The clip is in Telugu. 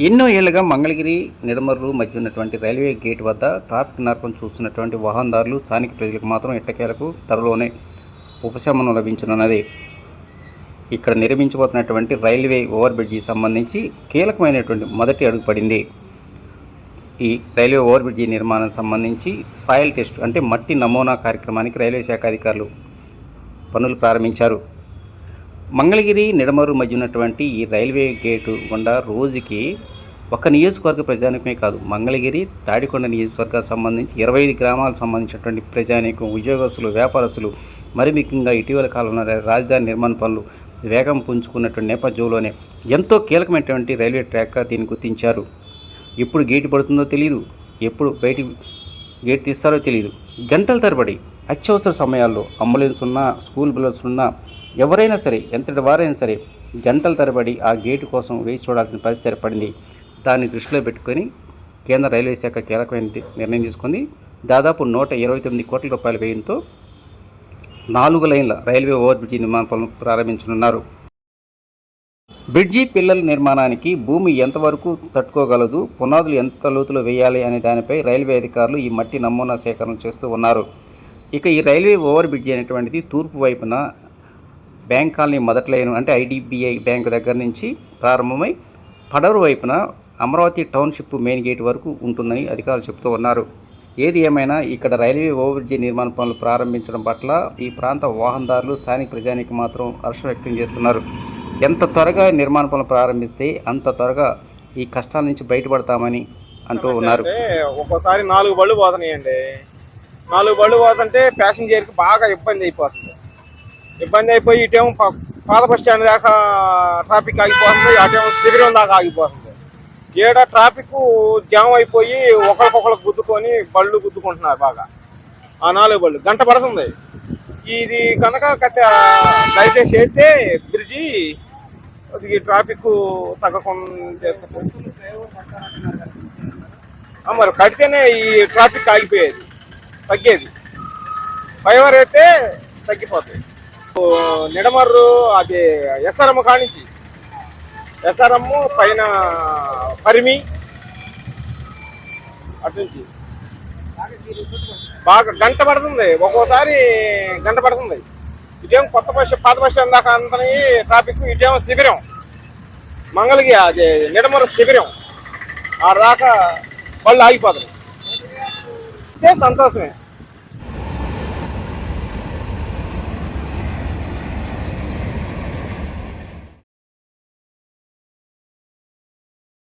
ఎన్నో ఏళ్లుగా మంగళగిరి నిడమర్రు మధ్య ఉన్నటువంటి రైల్వే గేట్ వద్ద ట్రాఫిక్ నరకం చూస్తున్నటువంటి వాహనదారులు స్థానిక ప్రజలకు మాత్రం ఎట్టకేలకు త్వరలోనే ఉపశమనం లభించనున్నది. ఇక్కడ నిర్మించబోతున్నటువంటి రైల్వే ఓవర్ బ్రిడ్జికి సంబంధించి కీలకమైనటువంటి మొదటి అడుగు పడింది. ఈ రైల్వే ఓవర్ బ్రిడ్జి నిర్మాణానికి సంబంధించి సాయిల్ టెస్ట్ అంటే మట్టి నమూనా కార్యక్రమానికి రైల్వే శాఖ అధికారులు పనులు ప్రారంభించారు. మంగళగిరి నిడమర్రు మధ్య ఉన్నటువంటి ఈ రైల్వే గేటు గుండా రోజుకి ఒక నియోజకవర్గ ప్రజానికమే కాదు, మంగళగిరి తాడికొండ నియోజకవర్గానికి సంబంధించి 25 గ్రామాలకు సంబంధించినటువంటి ప్రజానికం, ఉద్యోగస్తులు, వ్యాపారస్తులు, మరి ముఖ్యంగా ఇటీవల కాలంలో రాజధాని నిర్మాణ పనులు వేగం పుంజుకున్నటువంటి నేపథ్యంలోనే ఎంతో కీలకమైనటువంటి రైల్వే ట్రాక్గా దీన్ని గుర్తించారు. ఎప్పుడు గేటు పడుతుందో తెలియదు, ఎప్పుడు బయట గేట్ తీస్తారో తెలియదు. గంటల తరబడి అత్యవసర సమయాల్లో అంబులెన్స్ ఉన్నా, స్కూల్ బస్సులు ఉన్నా, ఎవరైనా సరే, ఎంతటి వారైనా సరే గంటల తరబడి ఆ గేటు కోసం వేచి చూడాల్సిన పరిస్థితి ఏర్పడింది. దాన్ని దృష్టిలో పెట్టుకొని కేంద్ర రైల్వే శాఖ కీలకమైన నిర్ణయం తీసుకుంది. దాదాపు 129 కోట్ల రూపాయల వ్యయంతో 4 లైన్ల రైల్వే ఓవర్ బ్రిడ్జి నిర్మాణ పనులు ప్రారంభించనున్నారు. బ్రిడ్జి పిల్లల నిర్మాణానికి భూమి ఎంతవరకు తట్టుకోగలదు, పునాదులు ఎంత లోతులో వేయాలి అనే దానిపై రైల్వే అధికారులు ఈ మట్టి నమూనా సేకరణ చేస్తూ ఉన్నారు. ఇక ఈ రైల్వే ఓవర్ బ్రిడ్జి అనేటువంటిది తూర్పు వైపున బ్యాంక్ కాలనీ మొదటి లైన్ అంటే ఐడిబిఐ బ్యాంక్ దగ్గర నుంచి ప్రారంభమై పడవరు వైపున అమరావతి టౌన్షిప్ మెయిన్ గేట్ వరకు ఉంటుందని అధికారులు చెబుతూ ఉన్నారు. ఏది ఏమైనా ఇక్కడ రైల్వే ఓవర్ బ్రిడ్జి నిర్మాణ పనులు ప్రారంభించడం పట్ల ఈ ప్రాంత వాహనదారులు, స్థానిక ప్రజానికి మాత్రం హర్షం వ్యక్తం చేస్తున్నారు. ఎంత త్వరగా నిర్మాణ పనులు ప్రారంభిస్తే అంత త్వరగా ఈ కష్టాల నుంచి బయటపడతామని అంటూ ఉన్నారు. ఒక్కోసారి 4 బళ్ళు పోతున్నాయండి. 4 బళ్ళు పోతుంటే ప్యాసింజర్కి బాగా ఇబ్బంది అయిపోతుంది. ఇబ్బంది అయిపోయి ఇటేమో పాత బస్ స్టాండ్ దాకా ట్రాఫిక్ ఆగిపోతుంది, అటేమో శిబిరం దాకా ఆగిపోతుంది. ఏడ ట్రాఫిక్ జామ్ అయిపోయి ఒకరికొకరు గుద్దుకొని బళ్ళు గుద్దుకుంటున్నారు బాగా. ఆ 4 బళ్ళు గంట పడుతుంది. ఇది కనుక దయచేసి అయితే బ్రిడ్జి ట్రాఫిక్ తగ్గకుండా మరి కడితేనే ఈ ట్రాఫిక్ ఆగిపోయేది, తగ్గేది. ఫైవర్ అయితే తగ్గిపోతాయి. నిడమర్రు అది ఎస్ఆర్ఎం కానించి ఎస్ఆర్ఎం పైన పరిమి అటు నుంచి బాగా గంట పడుతుంది. ఒక్కోసారి గంట పడుతుంది. ఇటేమో పాత బస్ స్టాండ్ దాకా అంతని ట్రాఫిక్, ఇటేమో శిబిరం మంగళగిరి అది నిడమర్రు శిబిరం ఆడ దాకా బళ్ళు ఆగిపోతుంది. ఇదే సంతోషమే.